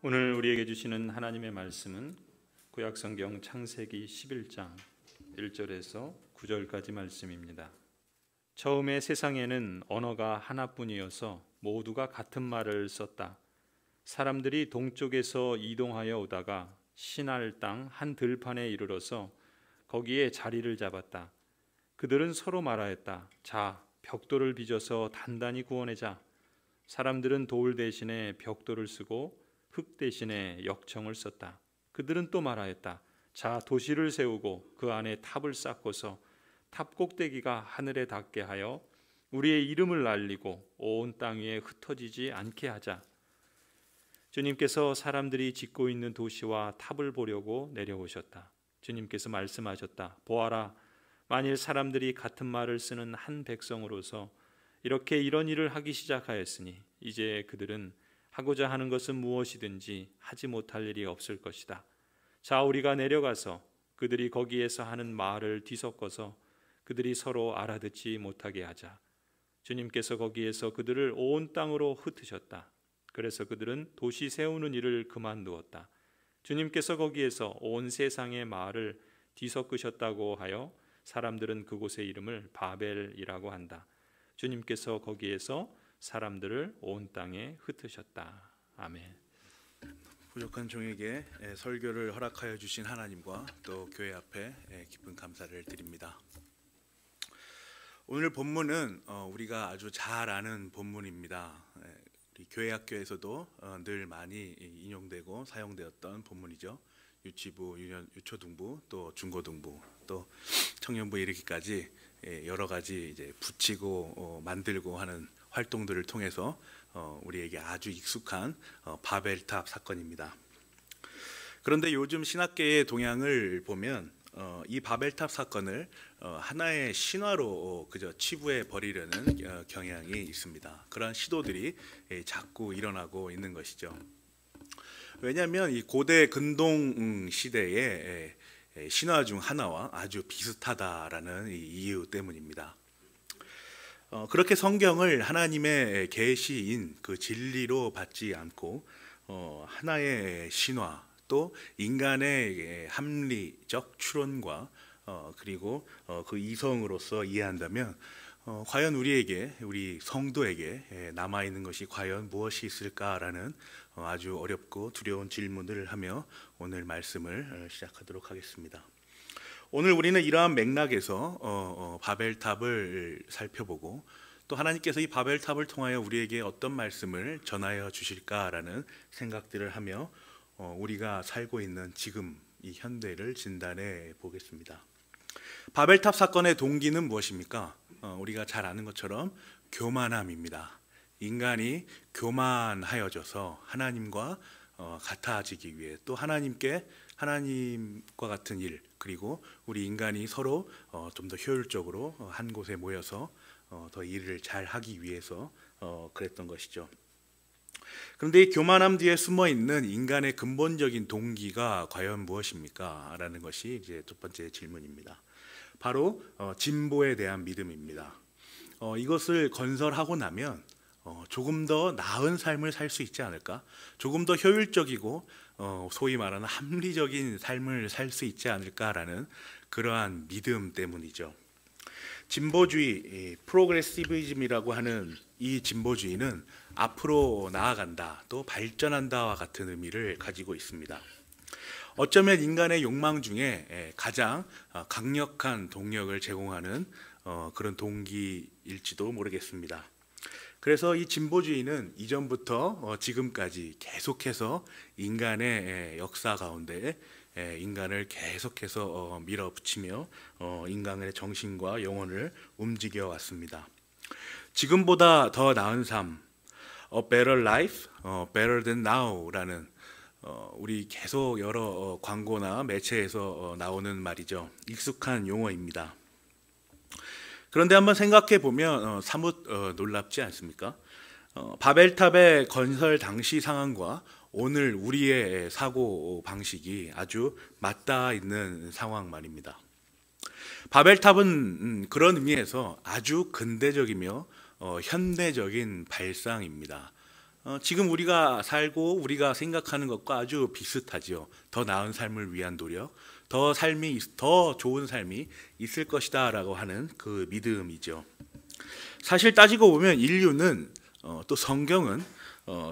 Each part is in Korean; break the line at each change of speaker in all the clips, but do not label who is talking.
오늘 우리에게 주시는 하나님의 말씀은 구약성경 창세기 11장 1절에서 9절까지 말씀입니다. 처음에 세상에는 언어가 하나뿐이어서 모두가 같은 말을 썼다. 사람들이 동쪽에서 이동하여 오다가 시날 땅 한 들판에 이르러서 거기에 자리를 잡았다. 그들은 서로 말하였다. 자, 벽돌을 빚어서 단단히 구워내자. 사람들은 돌 대신에 벽돌을 쓰고 흙 대신에 역청을 썼다. 그들은 또 말하였다. 자, 도시를 세우고 그 안에 탑을 쌓고서 탑 꼭대기가 하늘에 닿게 하여 우리의 이름을 알리고 온 땅 위에 흩어지지 않게 하자. 주님께서 사람들이 짓고 있는 도시와 탑을 보려고 내려오셨다. 주님께서 말씀하셨다. 보아라, 만일 사람들이 같은 말을 쓰는 한 백성으로서 이렇게 이런 일을 하기 시작하였으니 이제 그들은 하고자 하는 것은 무엇이든지 하지 못할 일이 없을 것이다. 자, 우리가 내려가서 그들이 거기에서 하는 말을 뒤섞어서 그들이 서로 알아듣지 못하게 하자. 주님께서 거기에서 그들을 온 땅으로 흩으셨다. 그래서 그들은 도시 세우는 일을 그만두었다. 주님께서 거기에서 온 세상의 말을 뒤섞으셨다고 하여 사람들은 그곳의 이름을 바벨이라고 한다. 주님께서 거기에서 사람들을 온 땅에 흩으셨다. 아멘.
부족한 종에게 설교를 허락하여 주신 하나님과 또 교회 앞에 깊은 감사를 드립니다. 오늘 본문은 우리가 아주 잘 아는 본문입니다. 우리 교회 학교에서도 늘 많이 인용되고 사용되었던 본문이죠. 유치부, 유초등부, 또 중고등부, 또 청년부에 이르기까지 여러 가지 이제 붙이고 만들고 하는 활동들을 통해서 우리에게 아주 익숙한 바벨탑 사건입니다. 그런데 요즘 신학계의 동향을 보면 이 바벨탑 사건을 하나의 신화로 그저 치부해 버리려는 경향이 있습니다. 그런 시도들이 자꾸 일어나고 있는 것이죠. 왜냐하면 이 고대 근동 시대의 신화 중 하나와 아주 비슷하다라는 이유 때문입니다. 그렇게 성경을 하나님의 계시인 그 진리로 받지 않고 하나의 신화 또 인간의 합리적 추론과 그리고 그 이성으로서 이해한다면 과연 우리 성도에게 남아있는 것이 과연 무엇이 있을까라는 아주 어렵고 두려운 질문을 하며 오늘 말씀을 시작하도록 하겠습니다. 오늘 우리는 이러한 맥락에서 바벨탑을 살펴보고 또 하나님께서 이 바벨탑을 통하여 우리에게 어떤 말씀을 전하여 주실까라는 생각들을 하며 우리가 살고 있는 지금 이 현대를 진단해 보겠습니다. 바벨탑 사건의 동기는 무엇입니까? 우리가 잘 아는 것처럼 교만함입니다. 인간이 교만하여져서 하나님과 같아지기 위해 또 하나님과 같은 일 그리고 우리 인간이 서로 좀 더 효율적으로 한 곳에 모여서 더 일을 잘 하기 위해서 그랬던 것이죠. 그런데 이 교만함 뒤에 숨어 있는 인간의 근본적인 동기가 과연 무엇입니까? 라는 것이 이제 첫 번째 질문입니다. 바로 진보에 대한 믿음입니다. 이것을 건설하고 나면 조금 더 나은 삶을 살 수 있지 않을까? 조금 더 효율적이고 소위 말하는 합리적인 삶을 살 수 있지 않을까라는 그러한 믿음 때문이죠. 진보주의, 프로그레시비즘이라고 하는 이 진보주의는 앞으로 나아간다, 또 발전한다와 같은 의미를 가지고 있습니다. 어쩌면 인간의 욕망 중에 가장 강력한 동력을 제공하는 그런 동기일지도 모르겠습니다. 그래서 이 진보주의는 이전부터 지금까지 계속해서 인간의 역사 가운데 인간을 계속해서 밀어붙이며 인간의 정신과 영혼을 움직여 왔습니다. 지금보다 더 나은 삶, A better life, better than now라는 우리 계속 여러 광고나 매체에서 나오는 말이죠. 익숙한 용어입니다. 그런데 한번 생각해 보면 사뭇 놀랍지 않습니까? 바벨탑의 건설 당시 상황과 오늘 우리의 사고 방식이 아주 맞닿아 있는 상황 말입니다. 바벨탑은 그런 의미에서 아주 근대적이며 현대적인 발상입니다. 지금 우리가 살고 우리가 생각하는 것과 아주 비슷하죠. 더 나은 삶을 위한 노력, 더 좋은 삶이 있을 것이다라고 하는 그 믿음이죠. 사실 따지고 보면 인류는 또 성경은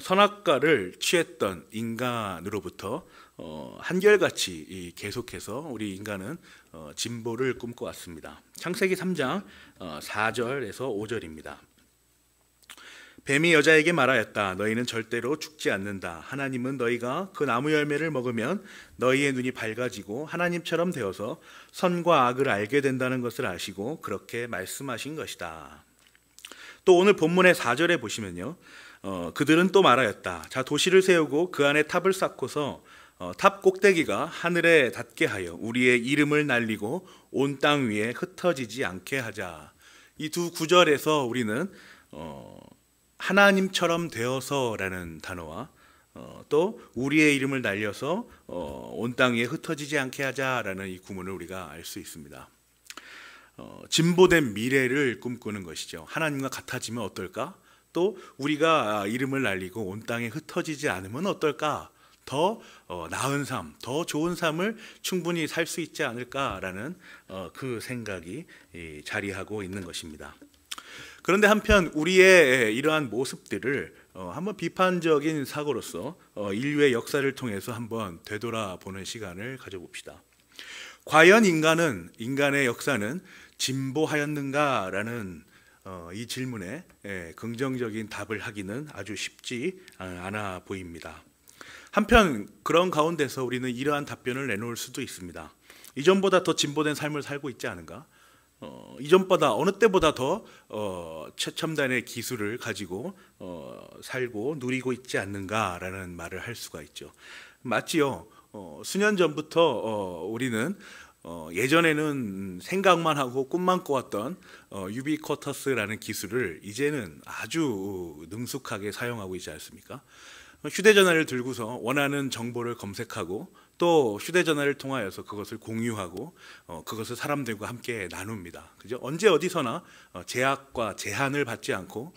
선악과를 취했던 인간으로부터 한결같이 계속해서 우리 인간은 진보를 꿈꿔왔습니다. 창세기 3장 4절에서 5절입니다. 뱀이 여자에게 말하였다. 너희는 절대로 죽지 않는다. 하나님은 너희가 그 나무 열매를 먹으면 너희의 눈이 밝아지고 하나님처럼 되어서 선과 악을 알게 된다는 것을 아시고 그렇게 말씀하신 것이다. 또 오늘 본문의 4절에 보시면요. 그들은 또 말하였다. 자, 도시를 세우고 그 안에 탑을 쌓고서 탑 꼭대기가 하늘에 닿게 하여 우리의 이름을 날리고 온 땅 위에 흩어지지 않게 하자. 이 두 구절에서 우리는 하나님처럼 되어서라는 단어와 또 우리의 이름을 날려서 온 땅 위에 흩어지지 않게 하자라는 이 구문을 우리가 알 수 있습니다. 진보된 미래를 꿈꾸는 것이죠. 하나님과 같아지면 어떨까? 또 우리가 이름을 날리고 온 땅에 흩어지지 않으면 어떨까? 더 나은 삶, 더 좋은 삶을 충분히 살 수 있지 않을까라는 그 생각이 자리하고 있는 것입니다. 그런데 한편 우리의 이러한 모습들을 한번 비판적인 사고로서 인류의 역사를 통해서 한번 되돌아보는 시간을 가져봅시다. 과연 인간의 역사는 진보하였는가라는 이 질문에 긍정적인 답을 하기는 아주 쉽지 않아 보입니다. 한편 그런 가운데서 우리는 이러한 답변을 내놓을 수도 있습니다. 이전보다 더 진보된 삶을 살고 있지 않은가? 이전보다 어느 때보다 더 최첨단의 기술을 가지고 살고 누리고 있지 않는가라는 말을 할 수가 있죠. 맞지요. 수년 전부터 우리는 예전에는 생각만 하고 꿈만 꿔왔던 유비쿼터스라는 기술을 이제는 아주 능숙하게 사용하고 있지 않습니까? 휴대전화를 들고서 원하는 정보를 검색하고 또 휴대전화를 통하여서 그것을 공유하고 그것을 사람들과 함께 나눕니다. 그죠? 언제 어디서나 제약과 제한을 받지 않고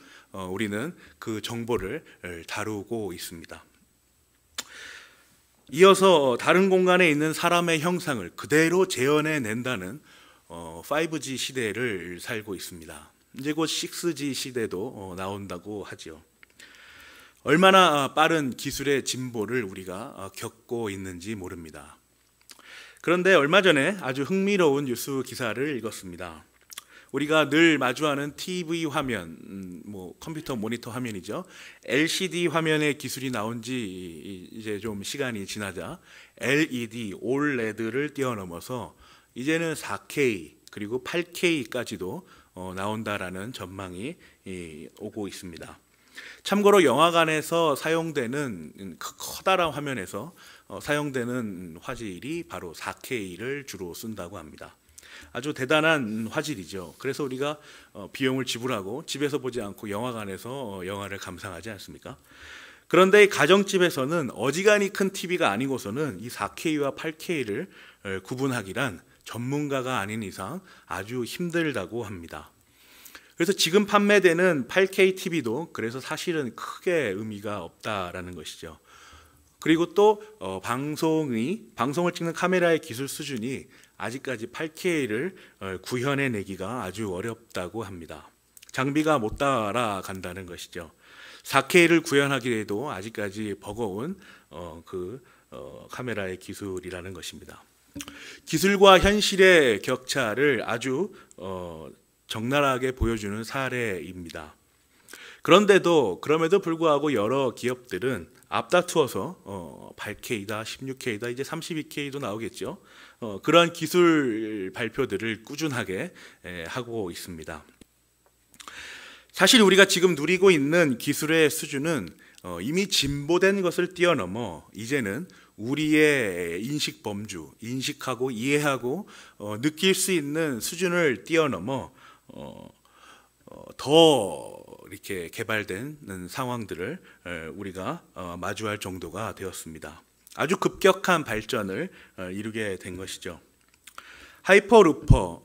우리는 그 정보를 다루고 있습니다. 이어서 다른 공간에 있는 사람의 형상을 그대로 재현해낸다는 5G 시대를 살고 있습니다. 이제 곧 6G 시대도 나온다고 하죠. 얼마나 빠른 기술의 진보를 우리가 겪고 있는지 모릅니다. 그런데 얼마 전에 아주 흥미로운 뉴스 기사를 읽었습니다. 우리가 늘 마주하는 TV 화면, 컴퓨터 모니터 화면이죠. LCD 화면의 기술이 나온 지 이제 좀 시간이 지나자 LED, OLED를 뛰어넘어서 이제는 4K 그리고 8K까지도 나온다라는 전망이 오고 있습니다. 참고로 영화관에서 사용되는 커다란 화면에서 사용되는 화질이 바로 4K를 주로 쓴다고 합니다. 아주 대단한 화질이죠. 그래서 우리가 비용을 지불하고 집에서 보지 않고 영화관에서 영화를 감상하지 않습니까? 그런데 가정집에서는 어지간히 큰 TV가 아니고서는 이 4K와 8K를 구분하기란 전문가가 아닌 이상 아주 힘들다고 합니다. 그래서 지금 판매되는 8K TV도 그래서 사실은 크게 의미가 없다라는 것이죠. 그리고 또 방송을 찍는 카메라의 기술 수준이 아직까지 8K를 구현해내기가 아주 어렵다고 합니다. 장비가 못 따라간다는 것이죠. 4K를 구현하기에도 아직까지 버거운 카메라의 기술이라는 것입니다. 기술과 현실의 격차를 아주 적나라하게 보여주는 사례입니다. 그럼에도 불구하고 여러 기업들은 앞다투어서 8K다, 16K다, 이제 32K도 나오겠죠. 그러한 기술 발표들을 꾸준하게 하고 있습니다. 사실 우리가 지금 누리고 있는 기술의 수준은 이미 진보된 것을 뛰어넘어 이제는 우리의 인식 범주, 인식하고 이해하고 느낄 수 있는 수준을 뛰어넘어 더 이렇게 개발된 상황들을 우리가 마주할 정도가 되었습니다. 아주 급격한 발전을 이루게 된 것이죠. 하이퍼루퍼,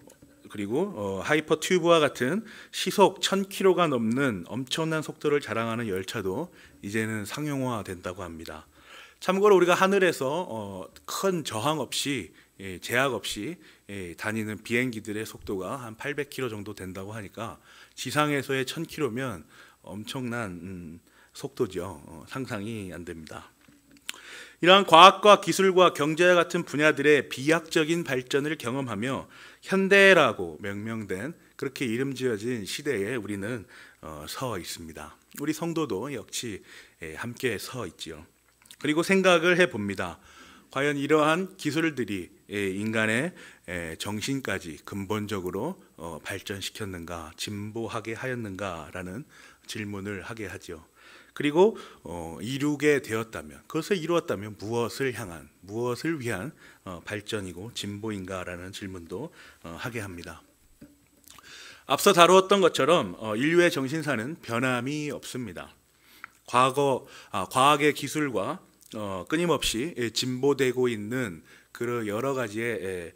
그리고 하이퍼튜브와 같은 시속 1000km가 넘는 엄청난 속도를 자랑하는 열차도 이제는 상용화된다고 합니다. 참고로 우리가 하늘에서 큰 저항 없이 제약 없이 다니는 비행기들의 속도가 한 800km 정도 된다고 하니까 지상에서의 1000km면 엄청난 속도죠. 상상이 안 됩니다. 이러한 과학과 기술과 경제와 같은 분야들의 비약적인 발전을 경험하며 현대라고 명명된 그렇게 이름 지어진 시대에 우리는 서 있습니다. 우리 성도도 역시 함께 서 있지요. 그리고 생각을 해봅니다. 과연 이러한 기술들이 인간의 정신까지 근본적으로 발전시켰는가, 진보하게 하였는가라는 질문을 하게 하죠. 그리고 이루게 되었다면, 그것을 이루었다면 무엇을 향한, 무엇을 위한 발전이고 진보인가라는 질문도 하게 합니다. 앞서 다루었던 것처럼 인류의 정신사는 변함이 없습니다. 과학의 기술과 끊임없이 진보되고 있는 그런 여러 가지의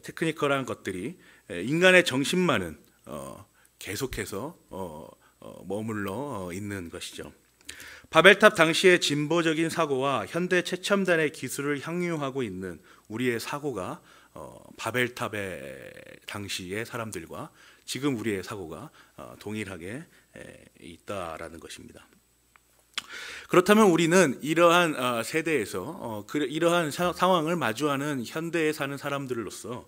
테크니컬한 것들이 인간의 정신만은 계속해서 머물러 있는 것이죠. 바벨탑 당시의 진보적인 사고와 현대 최첨단의 기술을 향유하고 있는 우리의 사고가 바벨탑의 당시의 사람들과 지금 우리의 사고가 동일하게 있다라는 것입니다. 그렇다면 우리는 이러한 세대에서 이러한 상황을 마주하는 현대에 사는 사람들로서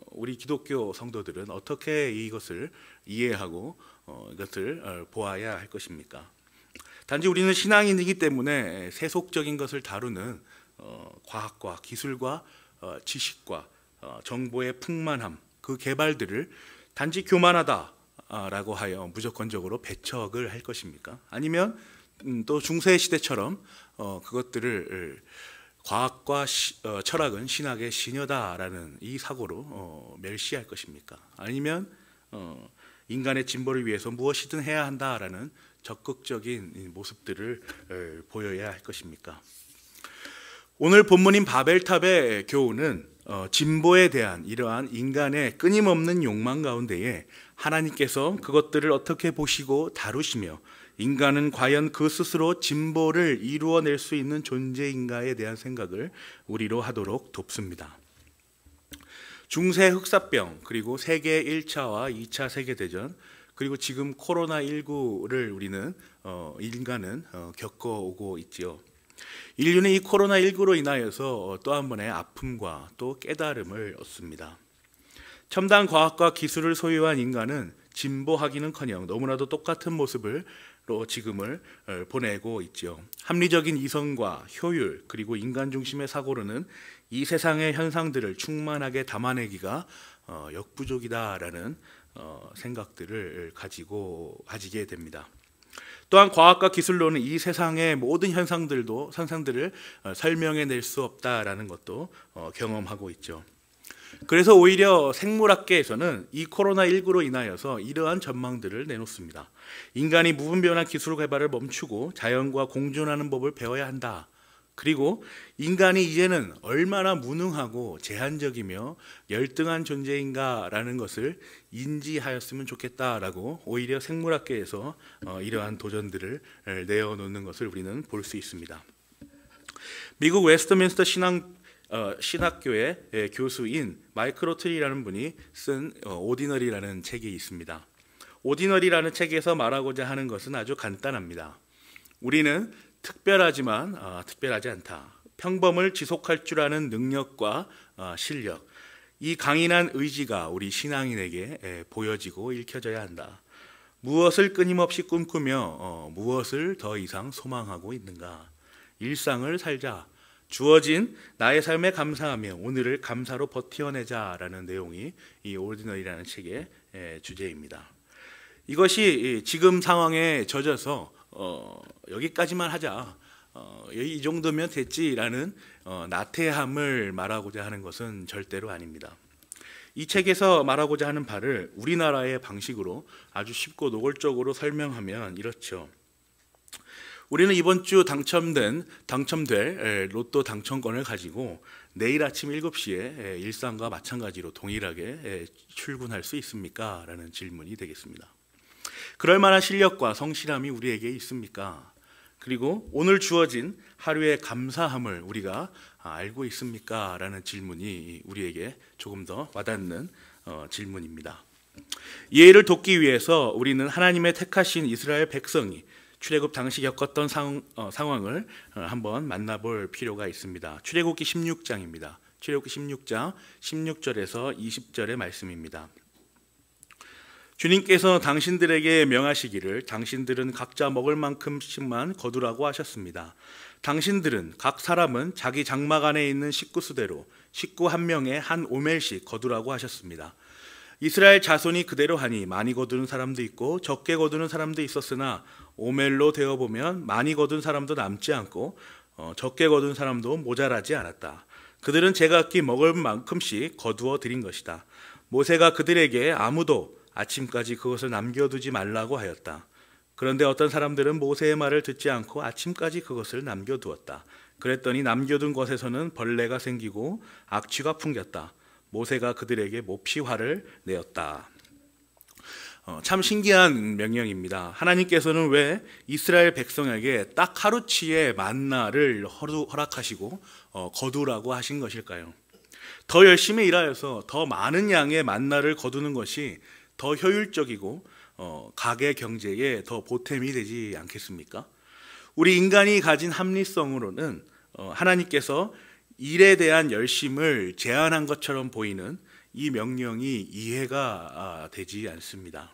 우리 기독교 성도들은 어떻게 이것을 이해하고 이것을 보아야 할 것입니까? 단지 우리는 신앙인이기 때문에 세속적인 것을 다루는 과학과 기술과 지식과 정보의 풍만함, 그 개발들을 단지 교만하다라고 하여 무조건적으로 배척을 할 것입니까? 아니면 또 중세 시대처럼 그것들을 과학과 철학은 신학의 시녀다라는 이 사고로 멸시할 것입니까? 아니면 인간의 진보를 위해서 무엇이든 해야 한다라는 적극적인 모습들을 보여야 할 것입니까? 오늘 본문인 바벨탑의 교훈은 진보에 대한 이러한 인간의 끊임없는 욕망 가운데에 하나님께서 그것들을 어떻게 보시고 다루시며 인간은 과연 그 스스로 진보를 이루어낼 수 있는 존재인가에 대한 생각을 우리로 하도록 돕습니다. 중세 흑사병, 그리고 세계 1차와 2차 세계대전, 그리고 지금 코로나19를 우리는 인간은 겪어오고 있지요. 인류는 이 코로나19로 인하여서 또 한 번의 아픔과 또 깨달음을 얻습니다. 첨단 과학과 기술을 소유한 인간은 진보하기는커녕 너무나도 똑같은 모습으로 지금을 보내고 있죠. 합리적인 이성과 효율, 그리고 인간 중심의 사고로는 이 세상의 현상들을 충만하게 담아내기가 역부족이다라는 생각들을 가지게 됩니다. 또한 과학과 기술로는 이 세상의 모든 현상들을 설명해낼 수 없다라는 것도 경험하고 있죠. 그래서 오히려 생물학계에서는 이 코로나19로 인하여서 이러한 전망들을 내놓습니다. 인간이 무분별한 기술 개발을 멈추고 자연과 공존하는 법을 배워야 한다. 그리고 인간이 이제는 얼마나 무능하고 제한적이며 열등한 존재인가라는 것을 인지하였으면 좋겠다라고 오히려 생물학계에서 이러한 도전들을 내어놓는 것을 우리는 볼 수 있습니다. 미국 웨스트민스터 신학교의 교수인 마이클 오틀리라는 분이 쓴 오디너리라는 책이 있습니다. 오디너리라는 책에서 말하고자 하는 것은 아주 간단합니다. 우리는 특별하지만 특별하지 않다. 평범을 지속할 줄 아는 능력과 실력, 이 강인한 의지가 우리 신앙인에게 보여지고 읽혀져야 한다. 무엇을 끊임없이 꿈꾸며 무엇을 더 이상 소망하고 있는가? 일상을 살자. 주어진 나의 삶에 감사하며 오늘을 감사로 버텨내자라는 내용이 이 오디너리라는 책의 주제입니다. 이것이 지금 상황에 젖어서 여기까지만 하자, 이 정도면 됐지라는 나태함을 말하고자 하는 것은 절대로 아닙니다. 이 책에서 말하고자 하는 바를 우리나라의 방식으로 아주 쉽고 노골적으로 설명하면 이렇죠. 우리는 이번 주 당첨될 로또 당첨권을 가지고 내일 아침 7시에 일상과 마찬가지로 동일하게 출근할 수 있습니까? 라는 질문이 되겠습니다. 그럴 만한 실력과 성실함이 우리에게 있습니까? 그리고 오늘 주어진 하루의 감사함을 우리가 알고 있습니까? 라는 질문이 우리에게 조금 더 와닿는 질문입니다. 이해를 돕기 위해서 우리는 하나님의 택하신 이스라엘 백성이 출애굽 당시 겪었던 상황을 한번 만나볼 필요가 있습니다. 출애굽기 16장입니다. 출애굽기 16장 16절에서 20절의 말씀입니다. 주님께서 당신들에게 명하시기를 당신들은 각자 먹을 만큼씩만 거두라고 하셨습니다. 당신들은 각 사람은 자기 장막 안에 있는 식구 수대로 식구 한 명에 한 오멜씩 거두라고 하셨습니다. 이스라엘 자손이 그대로 하니 많이 거두는 사람도 있고 적게 거두는 사람도 있었으나 오멜로 되어보면 많이 거둔 사람도 남지 않고 적게 거둔 사람도 모자라지 않았다. 그들은 제각기 먹을 만큼씩 거두어 드린 것이다. 모세가 그들에게 아무도 아침까지 그것을 남겨두지 말라고 하였다. 그런데 어떤 사람들은 모세의 말을 듣지 않고 아침까지 그것을 남겨두었다. 그랬더니 남겨둔 것에서는 벌레가 생기고 악취가 풍겼다. 모세가 그들에게 몹시 화를 내었다. 참 신기한 명령입니다. 하나님께서는 왜 이스라엘 백성에게 딱 하루치의 만나를 허락하시고 거두라고 하신 것일까요? 더 열심히 일하여서 더 많은 양의 만나를 거두는 것이 더 효율적이고 가계 경제에 더 보탬이 되지 않겠습니까? 우리 인간이 가진 합리성으로는 하나님께서 일에 대한 열심을 제한한 것처럼 보이는 이 명령이 이해가 되지 않습니다.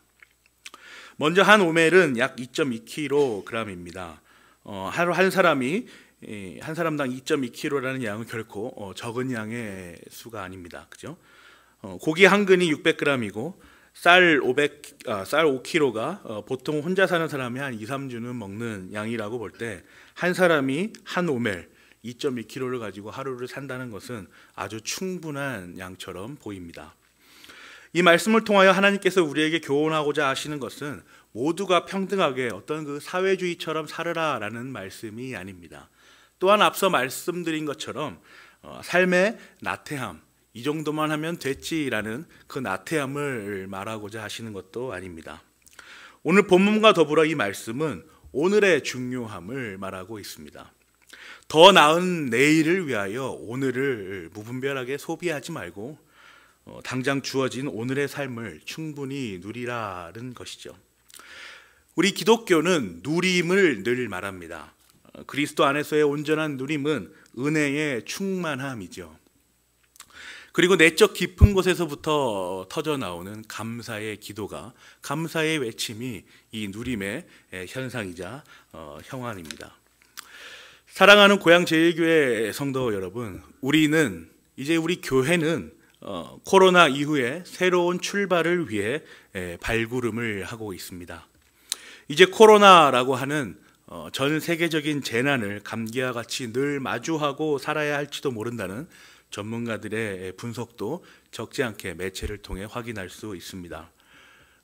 먼저 한 오멜은 약 2.2kg입니다. 하루 한 사람당 2.2kg라는 양은 결코 적은 양의 수가 아닙니다. 그죠? 고기 한 근이 600g이고 쌀 5kg가 보통 혼자 사는 사람이 한 2, 3주는 먹는 양이라고 볼 때 한 사람이 한 오멜 2.2kg를 가지고 하루를 산다는 것은 아주 충분한 양처럼 보입니다. 이 말씀을 통하여 하나님께서 우리에게 교훈하고자 하시는 것은 모두가 평등하게 어떤 그 사회주의처럼 살으라라는 말씀이 아닙니다. 또한 앞서 말씀드린 것처럼 삶의 나태함, 이 정도만 하면 됐지라는 그 나태함을 말하고자 하시는 것도 아닙니다. 오늘 본문과 더불어 이 말씀은 오늘의 중요함을 말하고 있습니다. 더 나은 내일을 위하여 오늘을 무분별하게 소비하지 말고 당장 주어진 오늘의 삶을 충분히 누리라는 것이죠. 우리 기독교는 누림을 늘 말합니다. 그리스도 안에서의 온전한 누림은 은혜의 충만함이죠. 그리고 내적 깊은 곳에서부터 터져나오는 감사의 기도가, 감사의 외침이 이 누림의 현상이자 형환입니다. 사랑하는 고향제일교회 성도 여러분, 우리 교회는 코로나 이후에 새로운 출발을 위해 발구름을 하고 있습니다. 이제 코로나라고 하는 전 세계적인 재난을 감기와 같이 늘 마주하고 살아야 할지도 모른다는 전문가들의 분석도 적지 않게 매체를 통해 확인할 수 있습니다.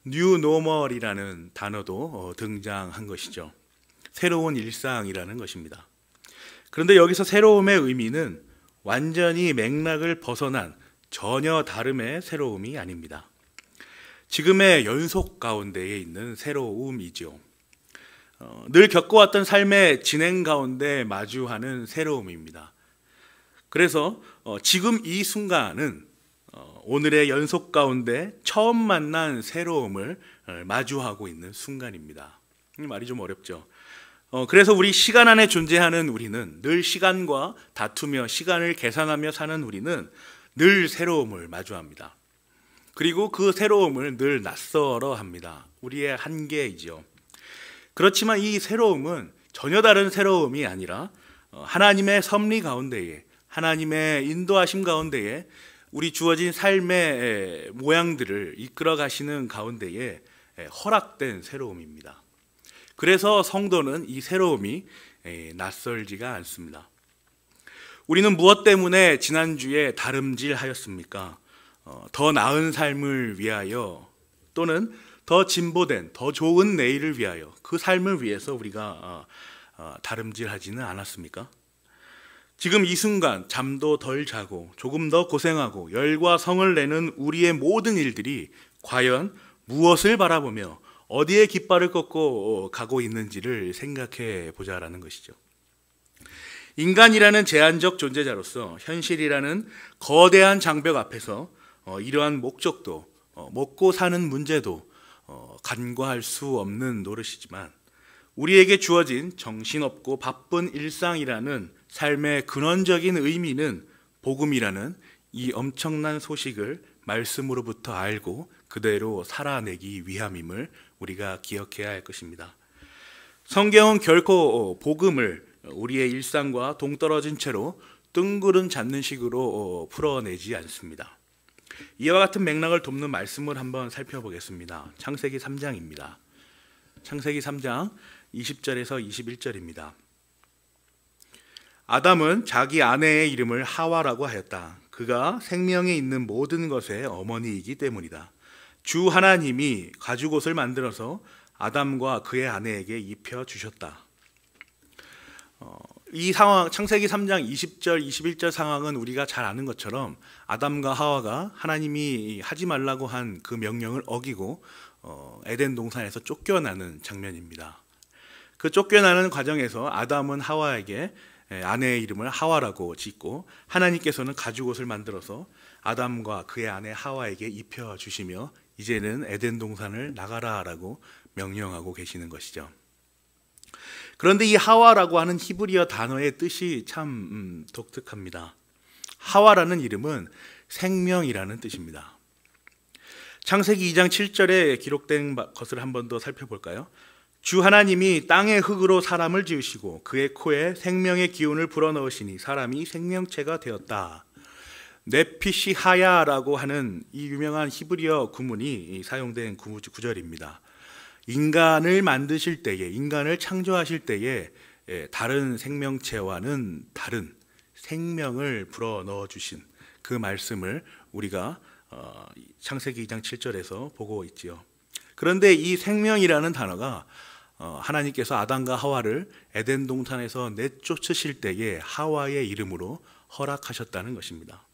뉴 노멀이라는 단어도 등장한 것이죠. 새로운 일상이라는 것입니다. 그런데 여기서 새로움의 의미는 완전히 맥락을 벗어난 전혀 다름의 새로움이 아닙니다. 지금의 연속 가운데에 있는 새로움이죠. 늘 겪어왔던 삶의 진행 가운데 마주하는 새로움입니다. 그래서 지금 이 순간은 오늘의 연속 가운데 처음 만난 새로움을 마주하고 있는 순간입니다. 말이 좀 어렵죠. 그래서 우리 시간 안에 존재하는 우리는 늘 시간과 다투며 시간을 계산하며 사는 우리는 늘 새로움을 마주합니다. 그리고 그 새로움을 늘 낯설어 합니다. 우리의 한계이죠. 그렇지만 이 새로움은 전혀 다른 새로움이 아니라 하나님의 섭리 가운데에, 하나님의 인도하심 가운데에 우리 주어진 삶의 모양들을 이끌어 가시는 가운데에 허락된 새로움입니다. 그래서 성도는 이 새로움이 낯설지가 않습니다. 우리는 무엇 때문에 지난주에 다름질하였습니까? 더 나은 삶을 위하여 또는 더 진보된, 더 좋은 내일을 위하여 그 삶을 위해서 우리가 다름질하지는 않았습니까? 지금 이 순간 잠도 덜 자고 조금 더 고생하고 열과 성을 내는 우리의 모든 일들이 과연 무엇을 바라보며 어디에 깃발을 꺾고 가고 있는지를 생각해 보자라는 것이죠. 인간이라는 제한적 존재자로서 현실이라는 거대한 장벽 앞에서 이러한 목적도 먹고 사는 문제도 간과할 수 없는 노릇이지만 우리에게 주어진 정신없고 바쁜 일상이라는 삶의 근원적인 의미는 복음이라는 이 엄청난 소식을 말씀으로부터 알고 그대로 살아내기 위함임을 우리가 기억해야 할 것입니다. 성경은 결코 복음을 우리의 일상과 동떨어진 채로 뜬구름 잡는 식으로 풀어내지 않습니다. 이와 같은 맥락을 돕는 말씀을 한번 살펴보겠습니다. 창세기 3장입니다. 창세기 3장 20절에서 21절입니다. 아담은 자기 아내의 이름을 하와라고 하였다. 그가 생명에 있는 모든 것의 어머니이기 때문이다. 주 하나님이 가죽옷을 만들어서 아담과 그의 아내에게 입혀 주셨다. 이 상황, 창세기 3장 20절, 21절 상황은 우리가 잘 아는 것처럼 아담과 하와가 하나님이 하지 말라고 한 그 명령을 어기고 에덴 동산에서 쫓겨나는 장면입니다. 그 쫓겨나는 과정에서 아담은 하와에게 아내의 이름을 하와라고 짓고 하나님께서는 가죽옷을 만들어서 아담과 그의 아내 하와에게 입혀 주시며 이제는 에덴 동산을 나가라라고 명령하고 계시는 것이죠. 그런데 이 하와라고 하는 히브리어 단어의 뜻이 참 독특합니다. 하와라는 이름은 생명이라는 뜻입니다. 창세기 2장 7절에 기록된 것을 한 번 더 살펴볼까요? 주 하나님이 땅의 흙으로 사람을 지으시고 그의 코에 생명의 기운을 불어넣으시니 사람이 생명체가 되었다. 네피시하야라고 하는 이 유명한 히브리어 구문이 사용된 구절입니다. 인간을 만드실 때에, 인간을 창조하실 때에 다른 생명체와는 다른 생명을 불어넣어 주신 그 말씀을 우리가 창세기 2장 7절에서 보고 있지요. 그런데 이 생명이라는 단어가 하나님께서 아담과 하와를 에덴 동산에서 내쫓으실 때에 하와의 이름으로 허락하셨다는 것입니다.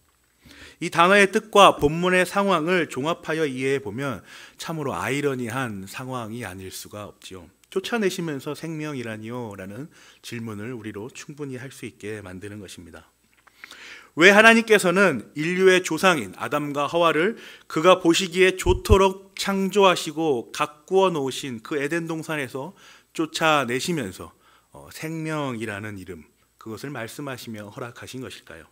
이 단어의 뜻과 본문의 상황을 종합하여 이해해 보면 참으로 아이러니한 상황이 아닐 수가 없지요. 쫓아내시면서 생명이라니요? 라는 질문을 우리로 충분히 할 수 있게 만드는 것입니다. 왜 하나님께서는 인류의 조상인 아담과 하와를 그가 보시기에 좋도록 창조하시고 가꾸어 놓으신 그 에덴 동산에서 쫓아내시면서 생명이라는 이름, 그것을 말씀하시며 허락하신 것일까요?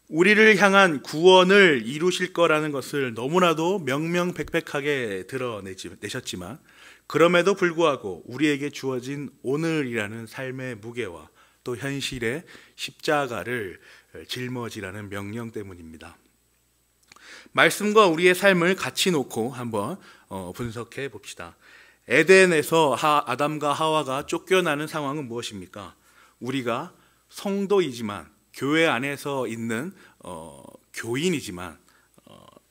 우리를 향한 구원을 이루실 거라는 것을 너무나도 명명백백하게 드러내셨지만 그럼에도 불구하고 우리에게 주어진 오늘이라는 삶의 무게와 또 현실의 십자가를 짊어지라는 명령 때문입니다. 말씀과 우리의 삶을 같이 놓고 한번 분석해 봅시다. 에덴에서 아담과 하와가 쫓겨나는 상황은 무엇입니까? 우리가 성도이지만 교회 안에서 있는 교인이지만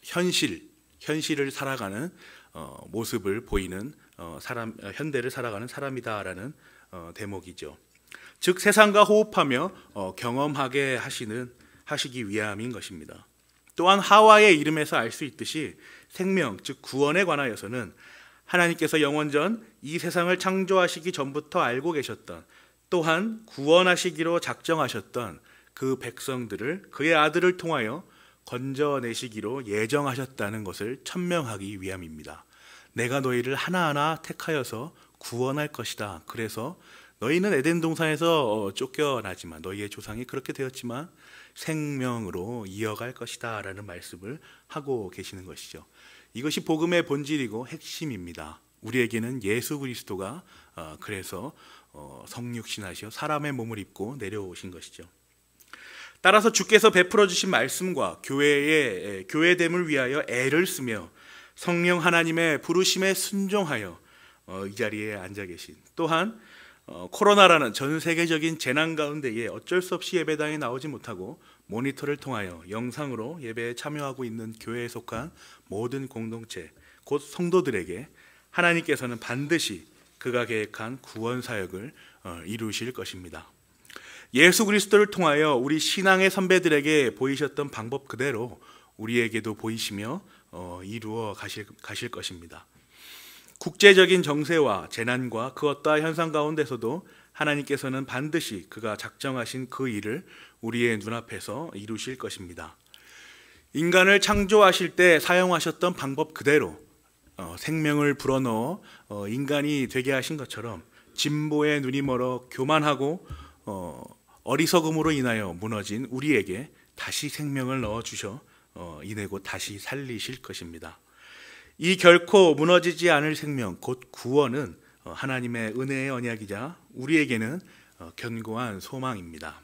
현실을 살아가는 모습을 보이는 현대를 살아가는 사람이다라는 대목이죠. 즉 세상과 호흡하며 경험하게 하시기 위함인 것입니다. 또한 하와의 이름에서 알 수 있듯이 생명, 즉 구원에 관하여서는 하나님께서 영원전 이 세상을 창조하시기 전부터 알고 계셨던, 또한 구원하시기로 작정하셨던 그 백성들을 그의 아들을 통하여 건져내시기로 예정하셨다는 것을 천명하기 위함입니다. 내가 너희를 하나하나 택하여서 구원할 것이다. 그래서 너희는 에덴 동산에서 쫓겨나지만 너희의 조상이 그렇게 되었지만 생명으로 이어갈 것이다 라는 말씀을 하고 계시는 것이죠. 이것이 복음의 본질이고 핵심입니다. 우리에게는 예수 그리스도가 그래서 성육신하시어 사람의 몸을 입고 내려오신 것이죠. 따라서 주께서 베풀어 주신 말씀과 교회됨을 위하여 애를 쓰며 성령 하나님의 부르심에 순종하여 이 자리에 앉아 계신, 또한 코로나라는 전 세계적인 재난 가운데에 어쩔 수 없이 예배당에 나오지 못하고 모니터를 통하여 영상으로 예배에 참여하고 있는 교회에 속한 모든 공동체, 곧 성도들에게 하나님께서는 반드시 그가 계획한 구원 사역을 이루실 것입니다. 예수 그리스도를 통하여 우리 신앙의 선배들에게 보이셨던 방법 그대로 우리에게도 보이시며 이루어 가실 것입니다. 국제적인 정세와 재난과 그 어떠한 현상 가운데서도 하나님께서는 반드시 그가 작정하신 그 일을 우리의 눈앞에서 이루실 것입니다. 인간을 창조하실 때 사용하셨던 방법 그대로 생명을 불어넣어 인간이 되게 하신 것처럼 진보의 눈이 멀어 교만하고 어리석음으로 인하여 무너진 우리에게 다시 생명을 넣어주셔 이내고 다시 살리실 것입니다. 이 결코 무너지지 않을 생명 곧 구원은 하나님의 은혜의 언약이자 우리에게는 견고한 소망입니다.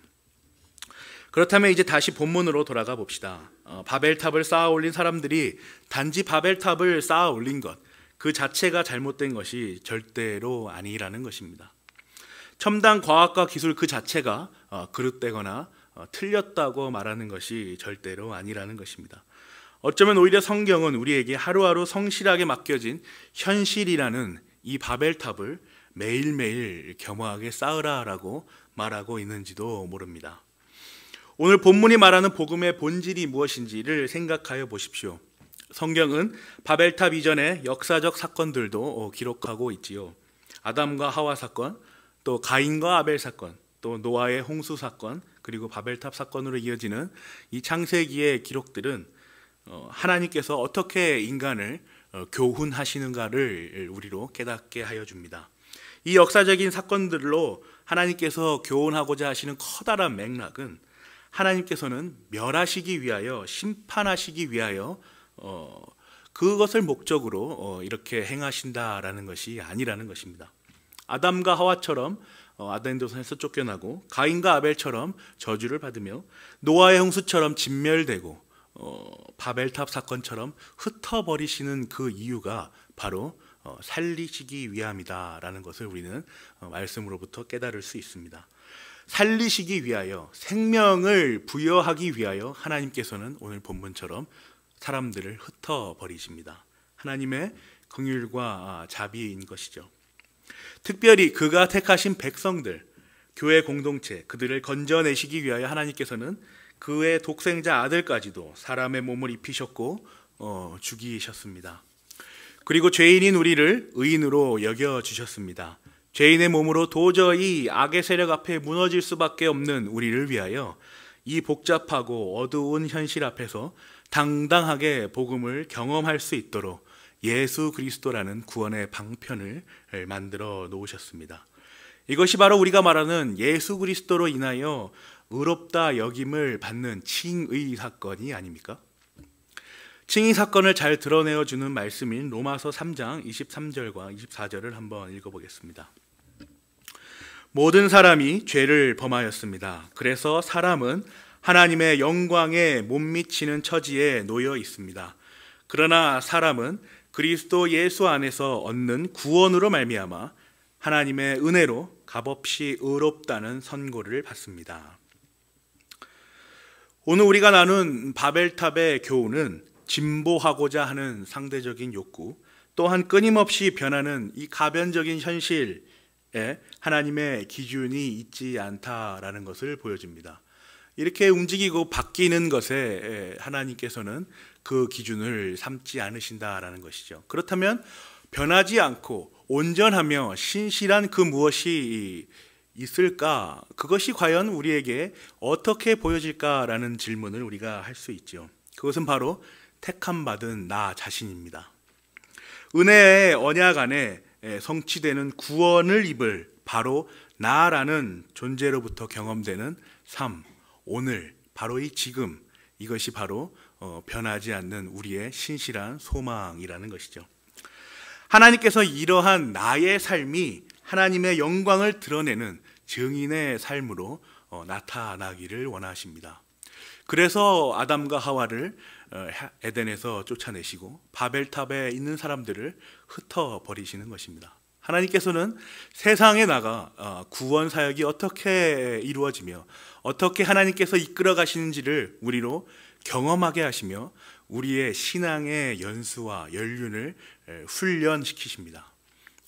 그렇다면 이제 다시 본문으로 돌아가 봅시다. 바벨탑을 쌓아 올린 사람들이 단지 바벨탑을 쌓아 올린 것 그 자체가 잘못된 것이 절대로 아니라는 것입니다. 첨단 과학과 기술 그 자체가 그릇되거나 틀렸다고 말하는 것이 절대로 아니라는 것입니다. 어쩌면 오히려 성경은 우리에게 하루하루 성실하게 맡겨진 현실이라는 이 바벨탑을 매일매일 겸허하게 쌓으라라고 말하고 있는지도 모릅니다. 오늘 본문이 말하는 복음의 본질이 무엇인지를 생각하여 보십시오. 성경은 바벨탑 이전의 역사적 사건들도 기록하고 있지요. 아담과 하와 사건, 또 가인과 아벨 사건, 또 노아의 홍수 사건, 그리고 바벨탑 사건으로 이어지는 이 창세기의 기록들은 하나님께서 어떻게 인간을 교훈하시는가를 우리로 깨닫게 하여 줍니다. 이 역사적인 사건들로 하나님께서 교훈하고자 하시는 커다란 맥락은 하나님께서는 멸하시기 위하여 심판하시기 위하여 그것을 목적으로 이렇게 행하신다라는 것이 아니라는 것입니다. 아담과 하와처럼 아덴 동산에서 쫓겨나고 가인과 아벨처럼 저주를 받으며 노아의 홍수처럼 진멸되고 바벨탑 사건처럼 흩어버리시는 그 이유가 바로 살리시기 위함이다라는 것을 우리는 말씀으로부터 깨달을 수 있습니다. 살리시기 위하여 생명을 부여하기 위하여 하나님께서는 오늘 본문처럼 사람들을 흩어버리십니다. 하나님의 긍휼과 자비인 것이죠. 특별히 그가 택하신 백성들, 교회 공동체, 그들을 건져내시기 위하여 하나님께서는 그의 독생자 아들까지도 사람의 몸을 입히셨고 죽이셨습니다. 그리고 죄인인 우리를 의인으로 여겨주셨습니다. 죄인의 몸으로 도저히 악의 세력 앞에 무너질 수밖에 없는 우리를 위하여 이 복잡하고 어두운 현실 앞에서 당당하게 복음을 경험할 수 있도록 예수 그리스도라는 구원의 방편을 만들어 놓으셨습니다. 이것이 바로 우리가 말하는 예수 그리스도로 인하여 의롭다 여김을 받는 칭의 사건이 아닙니까? 칭의 사건을 잘 드러내어 주는 말씀인 로마서 3장 23절과 24절을 한번 읽어보겠습니다. 모든 사람이 죄를 범하였습니다. 그래서 사람은 하나님의 영광에 못 미치는 처지에 놓여 있습니다. 그러나 사람은 그리스도 예수 안에서 얻는 구원으로 말미암아 하나님의 은혜로 값없이 의롭다는 선고를 받습니다. 오늘 우리가 나눈 바벨탑의 교훈은 진보하고자 하는 상대적인 욕구, 또한 끊임없이 변하는 이 가변적인 현실에 하나님의 기준이 있지 않다라는 것을 보여줍니다. 이렇게 움직이고 바뀌는 것에 하나님께서는 그 기준을 삼지 않으신다라는 것이죠. 그렇다면 변하지 않고 온전하며 신실한 그 무엇이 있을까? 그것이 과연 우리에게 어떻게 보여질까라는 질문을 우리가 할 수 있죠. 그것은 바로 택함 받은 나 자신입니다. 은혜의 언약 안에 성취되는 구원을 입을 바로 나라는 존재로부터 경험되는 삶, 오늘, 바로 이 지금, 이것이 바로 변하지 않는 우리의 신실한 소망이라는 것이죠. 하나님께서 이러한 나의 삶이 하나님의 영광을 드러내는 증인의 삶으로 나타나기를 원하십니다. 그래서 아담과 하와를 에덴에서 쫓아내시고 바벨탑에 있는 사람들을 흩어버리시는 것입니다. 하나님께서는 세상에 나가 구원 사역이 어떻게 이루어지며 어떻게 하나님께서 이끌어 가시는지를 우리로 경험하게 하시며 우리의 신앙의 연수와 연륜을 훈련시키십니다.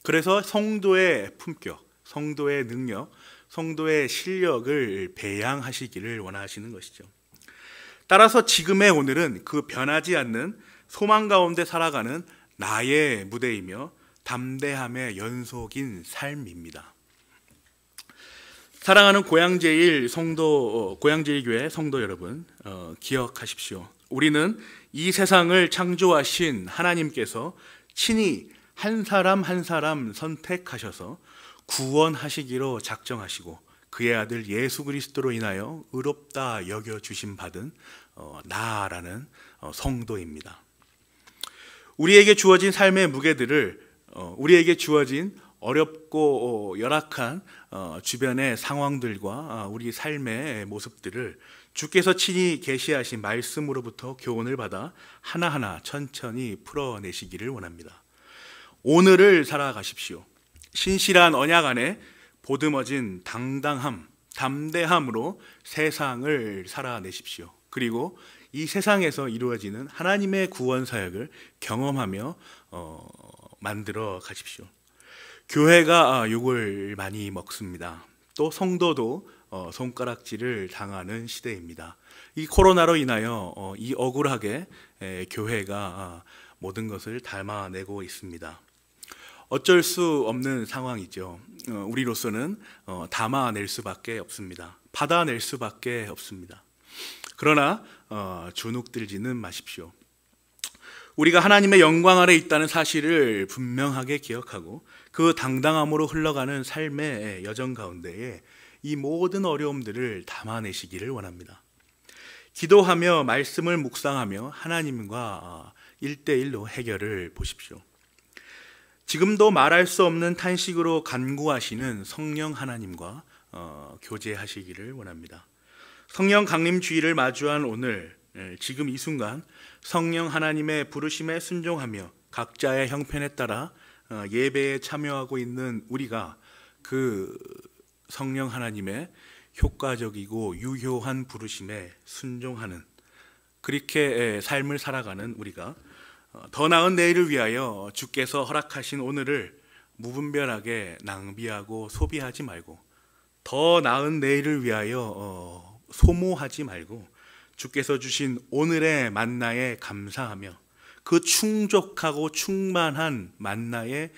그래서 성도의 품격, 성도의 능력, 성도의 실력을 배양하시기를 원하시는 것이죠. 따라서 지금의 오늘은 그 변하지 않는 소망 가운데 살아가는 나의 무대이며 담대함의 연속인 삶입니다. 사랑하는 고양제일교회 성도 여러분, 기억하십시오. 우리는 이 세상을 창조하신 하나님께서 친히 한 사람 한 사람 선택하셔서 구원하시기로 작정하시고 그의 아들 예수 그리스도로 인하여 의롭다 여겨주심 받은 나라는 성도입니다. 우리에게 주어진 삶의 무게들을 우리에게 주어진 어렵고 열악한 주변의 상황들과 우리 삶의 모습들을 주께서 친히 계시하신 말씀으로부터 교훈을 받아 하나하나 천천히 풀어내시기를 원합니다. 오늘을 살아가십시오. 신실한 언약 안에 보듬어진 당당함, 담대함으로 세상을 살아내십시오. 그리고 이 세상에서 이루어지는 하나님의 구원 사역을 경험하며 만들어 가십시오. 교회가 욕을 많이 먹습니다. 또 성도도 손가락질을 당하는 시대입니다. 이 코로나로 인하여 이 억울하게 교회가 모든 것을 담아내고 있습니다. 어쩔 수 없는 상황이죠. 우리로서는 담아낼 수밖에 없습니다. 받아낼 수밖에 없습니다. 그러나 주눅들지는 마십시오. 우리가 하나님의 영광 아래 있다는 사실을 분명하게 기억하고 그 당당함으로 흘러가는 삶의 여정 가운데에 이 모든 어려움들을 담아내시기를 원합니다. 기도하며 말씀을 묵상하며 하나님과 1대1로 해결을 보십시오. 지금도 말할 수 없는 탄식으로 간구하시는 성령 하나님과 교제하시기를 원합니다. 성령 강림 주일을 마주한 오늘, 지금 이 순간 성령 하나님의 부르심에 순종하며 각자의 형편에 따라 예배에 참여하고 있는 우리가 그 성령 하나님의 효과적이고 유효한 부르심에 순종하는, 그렇게 삶을 살아가는 우리가 더 나은 내일을 위하여 주께서 허락하신 오늘을 무분별하게 낭비하고 소비하지 말고, 더 나은 내일을 위하여 소모하지 말고 주께서 주신 오늘의 만나에 감사하며 그 충족하고 충만한 만나에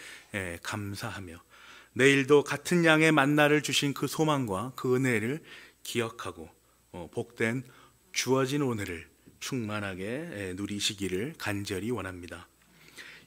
감사하며 내일도 같은 양의 만나를 주신 그 소망과 그 은혜를 기억하고 복된 주어진 오늘을 충만하게 누리시기를 간절히 원합니다.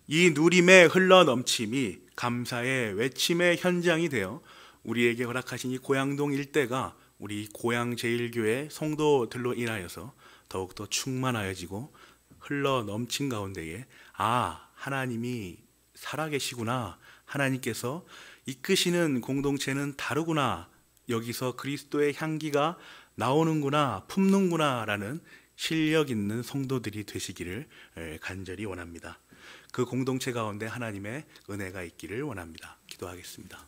이 누림의 흘러넘침이 감사의 외침의 현장이 되어 우리에게 허락하신 이 고양동 일대가 우리 고양제일교회 성도들로 인하여서 더욱더 충만하여지고 흘러넘친 가운데에 하나님이 살아계시구나, 하나님께서 이끄시는 공동체는 다르구나, 여기서 그리스도의 향기가 나오는구나, 품는구나 라는 실력 있는 성도들이 되시기를 간절히 원합니다. 그 공동체 가운데 하나님의 은혜가 있기를 원합니다. 기도하겠습니다.